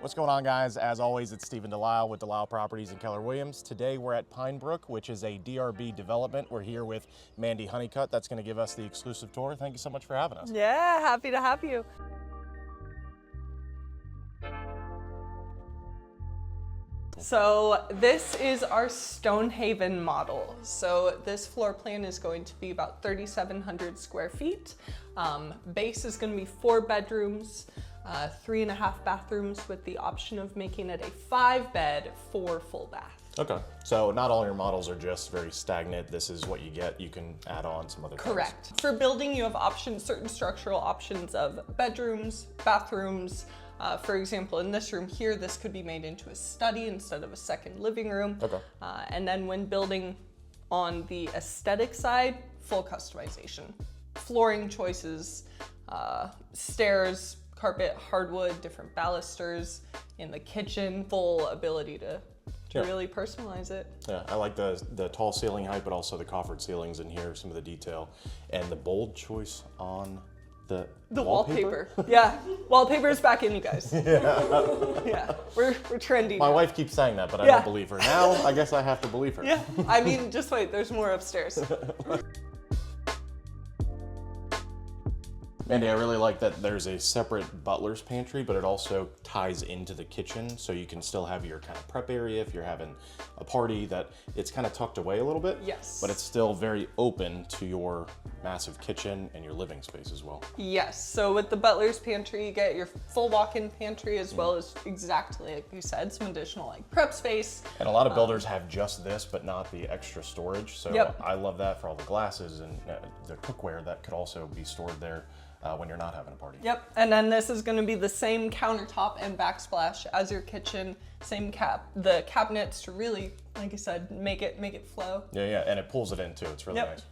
What's going on, guys? As always, it's Stephen Delisle with Delisle Properties in Keller Williams. Today we're at Pinebrook, which is a DRB development. We're here with Mandy Honeycutt. That's going to give us the exclusive tour. Thank you so much for having us. Yeah, happy to have you. So this is our Stonehaven model. So this floor plan is going to be about 3,700 square feet. Base is going to be 4 bedrooms, 3.5 bathrooms with the option of making it a 5-bed, 4 full bath. Okay, so not all your models are just very stagnant. This is what you get. You can add on some other things. Correct. For building, you have options, certain structural options of bedrooms, bathrooms. For example, in this room here, this could be made into a study instead of a second living room. Okay. And then when building on the aesthetic side, full customization. Flooring choices, stairs, carpet, hardwood, different balusters in the kitchen, full ability to really personalize it. Yeah, I like the tall ceiling height, but also the coffered ceilings in here, some of the detail, and the bold choice on the wallpaper. Yeah, wallpaper is back in, you guys. Yeah, we're trendy. My wife keeps saying that, but I don't believe her. Now, I guess I have to believe her. Yeah, I mean, just wait, there's more upstairs. Mandy, I really like that there's a separate butler's pantry, but it also ties into the kitchen, so you can still have your kind of prep area if you're having a party, that it's kind of tucked away a little bit. Yes. But it's still very open to your massive kitchen and your living space as well. Yes, so with the butler's pantry, you get your full walk-in pantry as well as, exactly like you said, some additional like prep space. And a lot of builders have just this, but not the extra storage. So I love that for all the glasses and the cookware that could also be stored there when you're not having a party. Yep, and then this is going to be the same countertop and backsplash as your kitchen, same the cabinets to really, like you said, make it flow. Yeah, and it pulls it in too. It's really nice.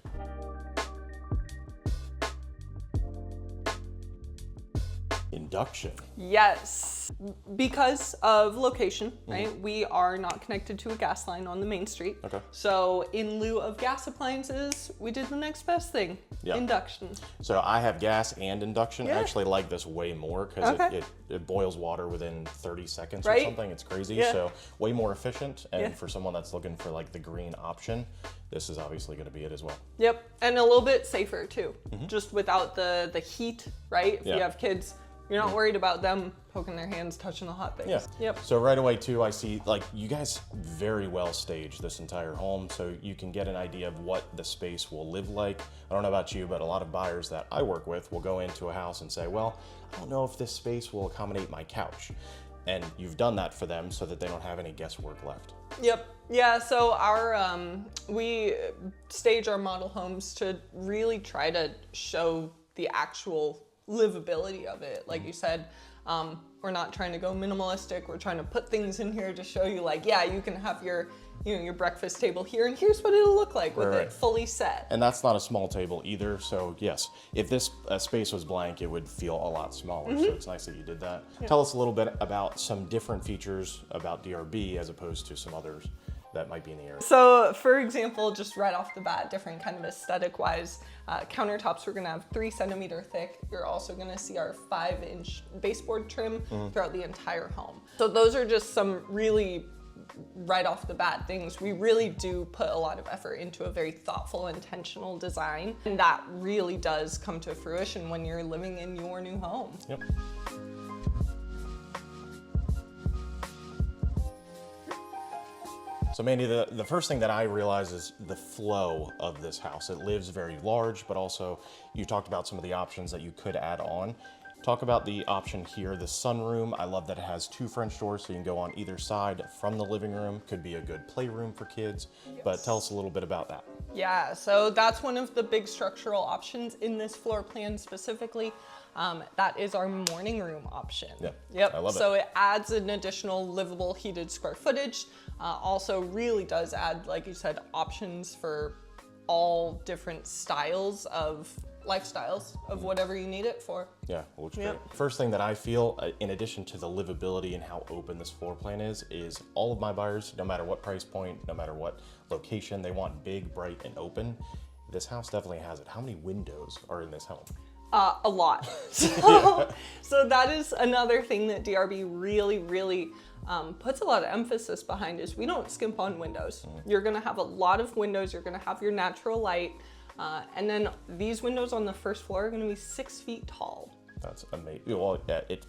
Induction. Yes, because of location, right? We are not connected to a gas line on the main street. Okay. So in lieu of gas appliances, we did the next best thing, induction. So I have gas and induction. I actually like this way more because it boils water within 30 seconds or something. It's crazy. So way more efficient. And for someone that's looking for like the green option, this is obviously going to be it as well. Yep, and a little bit safer too, just without the heat, right? If you have kids, you're not worried about them poking their hands, touching the hot things. Yeah. Yep. So right away too, I see like you guys very well staged this entire home, so you can get an idea of what the space will live like. I don't know about you, but a lot of buyers that I work with will go into a house and say, well, I don't know if this space will accommodate my couch. And you've done that for them so that they don't have any guesswork left. Yep. Yeah, so our we stage our model homes to really try to show the actual livability of it. Like you said, we're not trying to go minimalistic. We're trying to put things in here to show you like, yeah, you can have your breakfast table here and here's what it'll look like with it fully set. And that's not a small table either. So yes, if this space was blank, it would feel a lot smaller. So it's nice that you did that. Tell us a little bit about some different features about DRB as opposed to some others that might be in the area. So for example, just right off the bat, different kind of aesthetic wise, countertops, we're gonna have 3 centimeter thick. You're also gonna see our 5-inch baseboard trim throughout the entire home. So those are just some really right off the bat things. We really do put a lot of effort into a very thoughtful, intentional design. And that really does come to fruition when you're living in your new home. Yep. So Mandy, the first thing that I realize is the flow of this house. It lives very large, but also you talked about some of the options that you could add on. Talk about the option here, the sunroom. I love that it has 2 French doors, so you can go on either side from the living room. Could be a good playroom for kids, but tell us a little bit about that. Yeah, so that's one of the big structural options in this floor plan specifically. That is our morning room option. Yep. I love it. So it adds an additional livable heated square footage. Also really does add, like you said, options for all different styles of lifestyles of whatever you need it for. Yeah, it looks great. First thing that I feel, in addition to the livability and how open this floor plan is all of my buyers, no matter what price point, no matter what location, they want big, bright, and open. This house definitely has it. How many windows are in this home? A lot. So that is another thing that DRB really puts a lot of emphasis behind is we don't skimp on windows. You're gonna have a lot of windows, you're gonna have your natural light, and then these windows on the first floor are gonna be 6 feet tall. That's amazing. Well,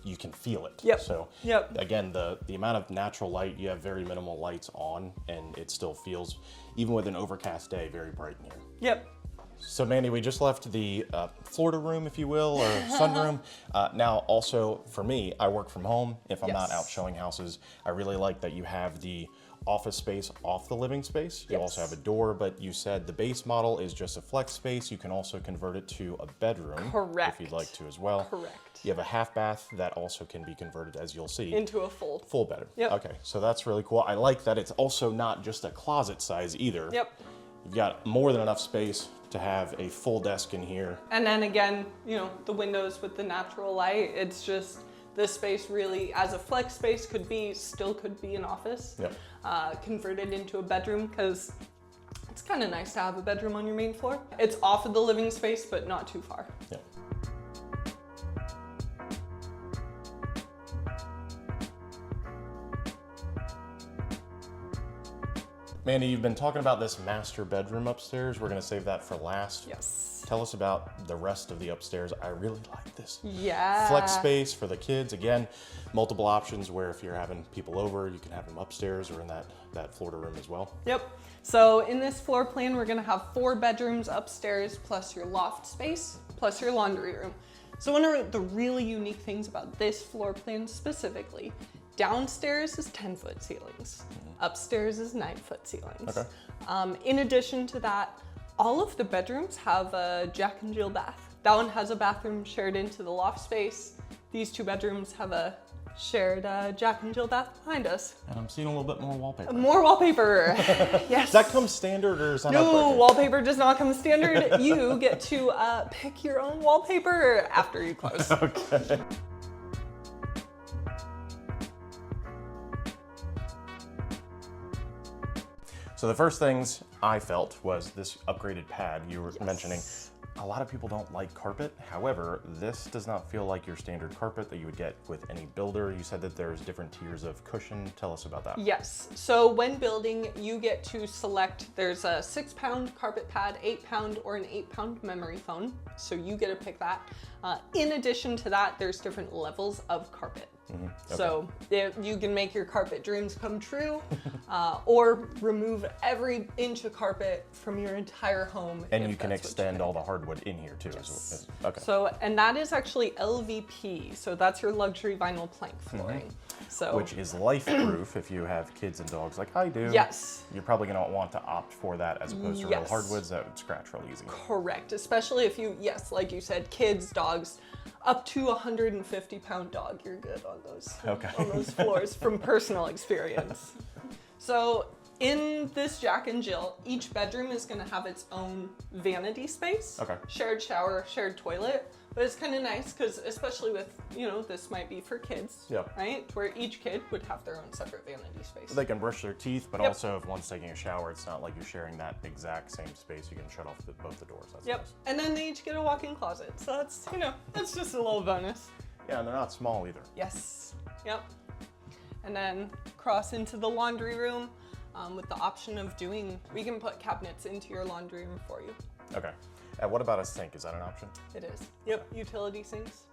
you can feel it. Yep. So again, the amount of natural light, you have very minimal lights on, and it still feels, even with an overcast day, very bright in here. Yep. So Mandy, we just left the Florida room, if you will, or sunroom. Now also for me, I work from home. If I'm not out showing houses, I really like that you have the office space off the living space. You also have a door, but you said the base model is just a flex space. You can also convert it to a bedroom. Correct. If you'd like to as well. Correct. You have a half bath that also can be converted, as you'll see. Into a full bedroom. Yep. Okay, so that's really cool. I like that it's also not just a closet size either. Yep. You've got more than enough space to have a full desk in here. And then again, you know, the windows with the natural light, it's just, this space really, as a flex space, still could be an office. Yep. Converted into a bedroom, because it's kind of nice to have a bedroom on your main floor. It's off of the living space, but not too far. Yep. Mandy, you've been talking about this master bedroom upstairs. We're gonna save that for last. Yes. Tell us about the rest of the upstairs. I really like this. Yeah. Flex space for the kids. Again, multiple options where if you're having people over, you can have them upstairs or in that Florida room as well. Yep. So in this floor plan, we're gonna have 4 bedrooms upstairs, plus your loft space, plus your laundry room. So one of the really unique things about this floor plan specifically, downstairs is 10-foot ceilings. Upstairs is 9-foot ceilings. Okay. In addition to that, all of the bedrooms have a Jack and Jill bath. That one has a bathroom shared into the loft space. These 2 bedrooms have a shared Jack and Jill bath behind us. And I'm seeing a little bit more wallpaper. More wallpaper, yes. Does that come standard or is that No, wallpaper does not come standard. You get to pick your own wallpaper after you close. Okay. So the first things I felt was this upgraded pad you were mentioning. A lot of people don't like carpet. However, this does not feel like your standard carpet that you would get with any builder. You said that there's different tiers of cushion. Tell us about that. Yes, so when building, you get to select, there's a 6-pound carpet pad, 8-pound, or an 8-pound memory foam. So you get to pick that. In addition to that, there's different levels of carpet. Okay. So you can make your carpet dreams come true, or remove every inch of carpet from your entire home. And you can extend all the hardwood in here too. Yes. Okay. So, and that is actually LVP. So that's your luxury vinyl plank flooring. So, which is life-proof if you have kids and dogs like I do. Yes. You're probably gonna want to opt for that as opposed to real hardwoods that would scratch real easy. Correct, especially if you, like you said, kids, dogs, up to 150-pound dog, you're good on those floors from personal experience. So in this Jack and Jill, each bedroom is gonna have its own vanity space. Okay. Shared shower, shared toilet. But it's kind of nice because especially with, you know, this might be for kids, right? Where each kid would have their own separate vanity space. They can brush their teeth, but also if one's taking a shower, it's not like you're sharing that exact same space. You can shut off both the doors. That's nice. And then they each get a walk-in closet. So that's, you know, that's just a little bonus. Yeah, and they're not small either. Yes. Yep. And then cross into the laundry room with the option of we can put cabinets into your laundry room for you. Okay. And what about a sink? Is that an option? It is. Yep, utility sinks.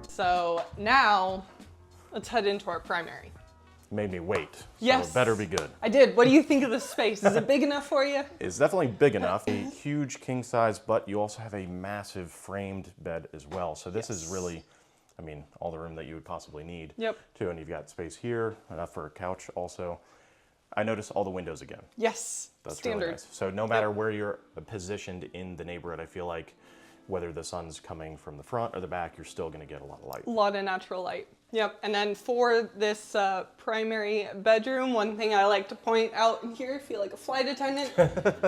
So now let's head into our primary. Made me wait. So Yes. it better be good. I did. What do you think of the space? Is it big enough for you? It's definitely big enough. A huge king size, but you also have a massive framed bed as well. So this is really, I mean, all the room that you would possibly need. Yep. Too, and you've got space here, enough for a couch also. I noticed all the windows again. Yes, That's standard. really nice. So no matter where you're positioned in the neighborhood, I feel like whether the sun's coming from the front or the back, you're still gonna get a lot of light. A lot of natural light. Yep, and then for this primary bedroom, one thing I like to point out here, feel like a flight attendant.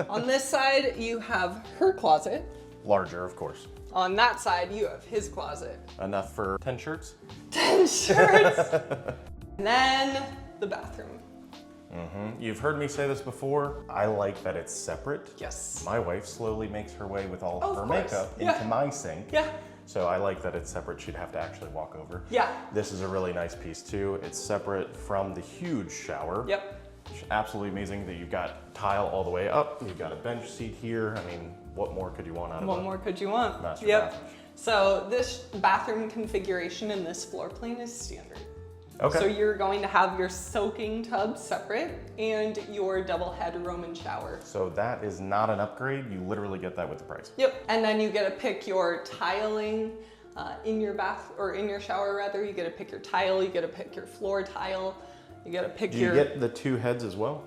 On this side, you have her closet. Larger, of course. On that side, you have his closet. Enough for 10 shirts? 10 shirts. And then the bathroom. You've heard me say this before. I like that it's separate. Yes. My wife slowly makes her way with all Oh, her of course. makeup Yeah. into my sink. Yeah. So I like that it's separate. She'd have to actually walk over. Yeah. This is a really nice piece too. It's separate from the huge shower. Yep. It's absolutely amazing that you've got tile all the way up. You've got a bench seat here. I mean, what more could you want out of What a more could you want? master Yep. bath? So this bathroom configuration in this floor plan is standard. Okay. So you're going to have your soaking tub separate and your double head Roman shower. So that is not an upgrade. You literally get that with the price. Yep. And then you get to pick your tiling in your bath, or in your shower rather. You get to pick your tile, you get to pick your floor tile, you get to pick Do your... you get the two heads as well?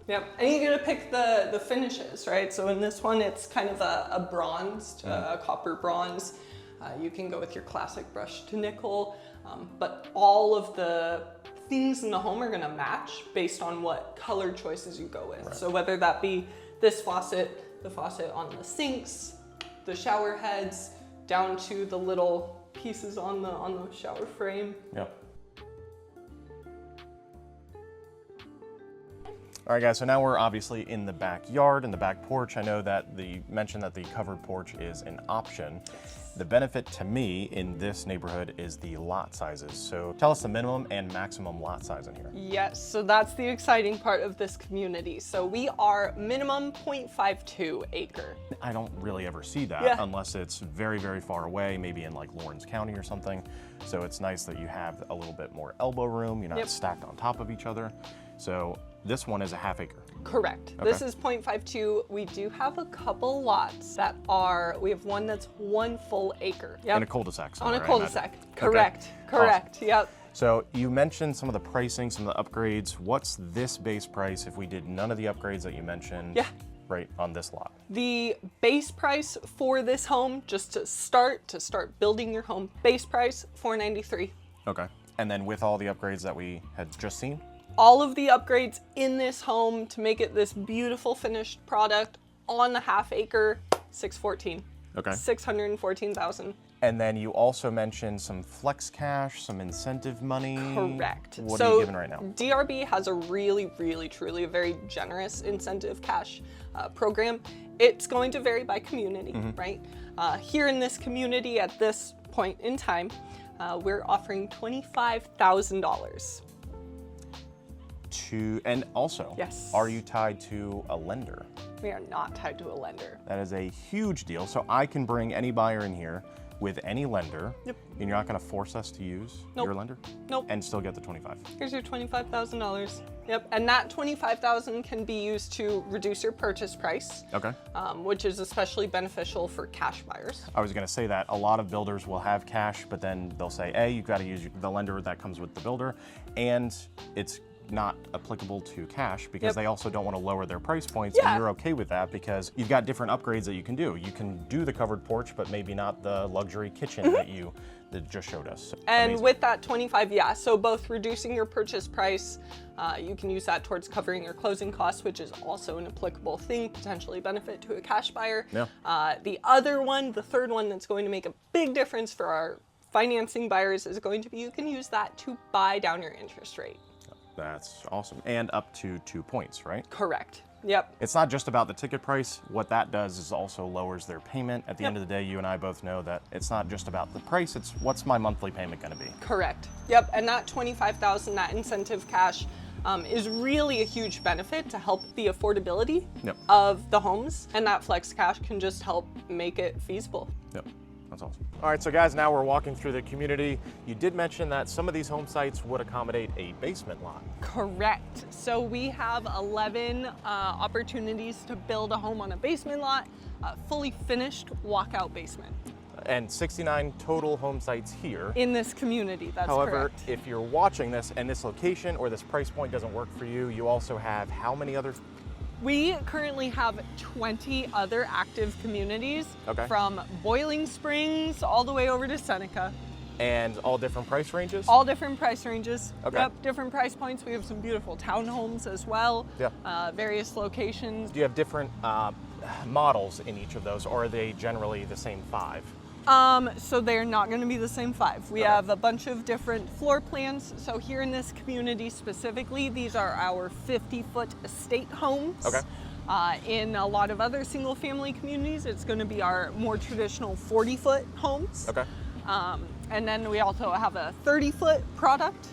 Yep, and you get to pick the finishes, right? So in this one, it's kind of a bronzed, a copper bronze. You can go with your classic brushed to nickel, but all of the things in the home are gonna match based on what color choices you go with. Right. So whether that be this faucet, the faucet on the sinks, the shower heads, down to the little pieces on the shower frame. Yep. All right, guys, so now we're obviously in the backyard, in the back porch. I know that you mentioned that the covered porch is an option. The benefit to me in this neighborhood is the lot sizes. So tell us the minimum and maximum lot size in here. Yes, so that's the exciting part of this community. So we are minimum 0.52 acre. I don't really ever see that Yeah. unless it's very, very far away, maybe in like Lawrence County or something. So it's nice that you have a little bit more elbow room. You're not Yep. stacked on top of each other. So this one is a half acre. Correct. Okay. This is 0.52. We do have a couple lots that we have one that's 1 full acre. Yep. In a cul-de-sac On somewhere, a I cul-de-sac. imagine. Correct. Okay. Correct. Yep. So you mentioned some of the pricing, some of the upgrades. What's this base price if we did none of the upgrades that you mentioned Yeah. right on this lot? The base price for this home, just to start building your home, base price $493. Okay. And then with all the upgrades that we had just seen? All of the upgrades in this home to make it this beautiful finished product on the half acre, $614. Okay. $614,000. And then you also mentioned some flex cash, some incentive money. Correct. What so are you giving right now? DRB has a really, really, truly a very generous incentive cash program. It's going to vary by community, right? Here in this community at this point in time, we're offering $25,000. And also, Yes. are you tied to a lender? We are not tied to a lender. That is a huge deal. So I can bring any buyer in here with any lender. Yep. And you're not going to force us to use Nope. your lender? Nope. And still get the 25. Here's your $25,000. Yep, and that $25,000 can be used to reduce your purchase price, Okay. which is especially beneficial for cash buyers. I was going to say that a lot of builders will have cash, but then they'll say, A, you've got to use the lender that comes with the builder, and it's not applicable to cash because Yep. they also don't want to lower their price points, Yeah. and you're okay with that because you've got different upgrades that you can do. You can do the covered porch, but maybe not the luxury kitchen that you just showed us. And Amazing. with that 25, yeah, so both reducing your purchase price, you can use that towards covering your closing costs, which is also an applicable thing, potentially benefit to a cash buyer. Yeah. The other one, the third one that's going to make a big difference for our financing buyers is going to be you can use that to buy down your interest rate. That's awesome. And up to 2 points, right? Correct. Yep. It's not just about the ticket price. What that does is also lowers their payment. At the end of the day, you and I both know that it's not just about the price, it's what's my monthly payment gonna be. Correct. Yep. And that $25,000, that incentive cash, is really a huge benefit to help the affordability Yep. of the homes. And that flex cash can just help make it feasible. Yep, that's awesome. All right, so guys, now we're walking through the community. You did mention that some of these home sites would accommodate a basement lot. Correct. So we have 11 opportunities to build a home on a basement lot, fully finished walkout basement. And 69 total home sites here. In this community, that's However, correct. if you're watching this and this location or this price point doesn't work for you, you also have how many other? We currently have 20 other active communities, Okay. from Boiling Springs all the way over to Seneca. And all different price ranges? All different price ranges. Okay. Yep, different price points. We have some beautiful townhomes as well. Yeah. Various locations. Do you have different models in each of those, or are they generally the same 5? So they're not going to be the same 5. We have a bunch of different floor plans. So here in this community specifically, these are our 50-foot estate homes. Okay. In a lot of other single family communities, it's going to be our more traditional 40-foot homes. Okay. And then we also have a 30-foot product,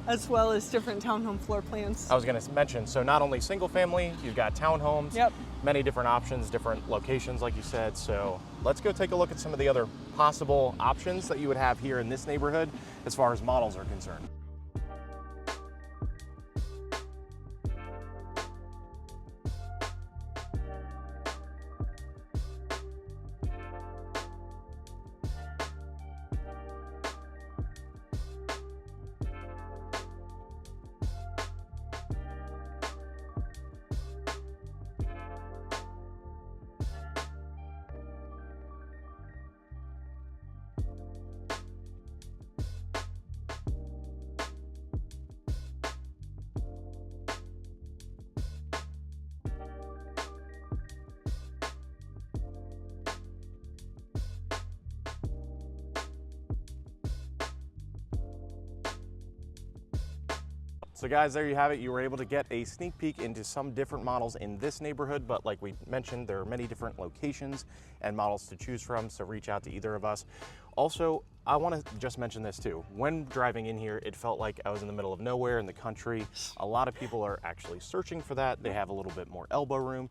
as well as different townhome floor plans. I was going to mention, so not only single family, you've got townhomes, Yep. many different options, different locations, like you said. So let's go take a look at some of the other possible options that you would have here in this neighborhood as far as models are concerned. So guys, there you have it. You were able to get a sneak peek into some different models in this neighborhood, but like we mentioned, there are many different locations and models to choose from, so reach out to either of us. Also, I want to just mention this too. When driving in here, it felt like I was in the middle of nowhere in the country. A lot of people are actually searching for that. They have a little bit more elbow room.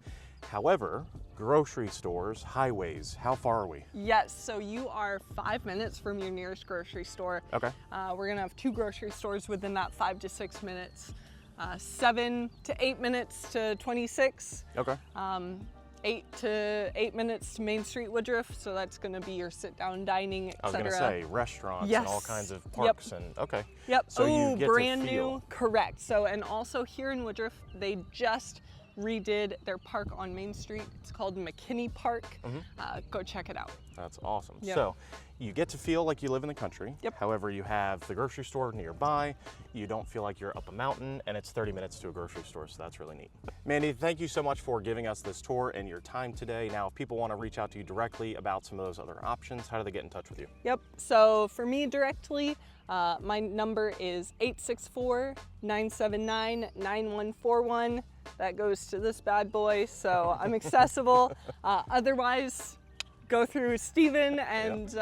However, grocery stores, highways, how far are we? Yes, so you are 5 minutes from your nearest grocery store. Okay. We're gonna have 2 grocery stores within that 5 to 6 minutes. 7 to 8 minutes to 26. Okay. 8 to 8 minutes to Main Street Woodruff, so that's gonna be your sit-down dining, etc. I was gonna say restaurants and all kinds of parks and okay. Yep. So you get brand to feel. new. Correct. So, and also here in Woodruff, they just redid their park on Main Street. It's called McKinney Park. Go check it out. That's awesome. Yep. So you get to feel like you live in the country. Yep. However, you have the grocery store nearby. You don't feel like you're up a mountain, and it's 30 minutes to a grocery store, so that's really neat. Mandy, thank you so much for giving us this tour and your time today. Now, if people want to reach out to you directly about some of those other options, how do they get in touch with you? Yep. So for me directly, my number is 864-979-9141. That goes to this bad boy, so I'm accessible. Otherwise, go through Steven and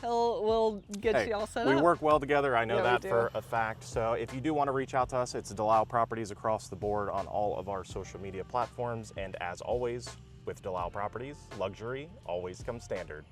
we'll get you all set up. We work well together, I know Yeah, that we for a fact. So if you do want to reach out to us, it's Delisle Properties across the board on all of our social media platforms. And as always, with Delisle Properties, luxury always comes standard.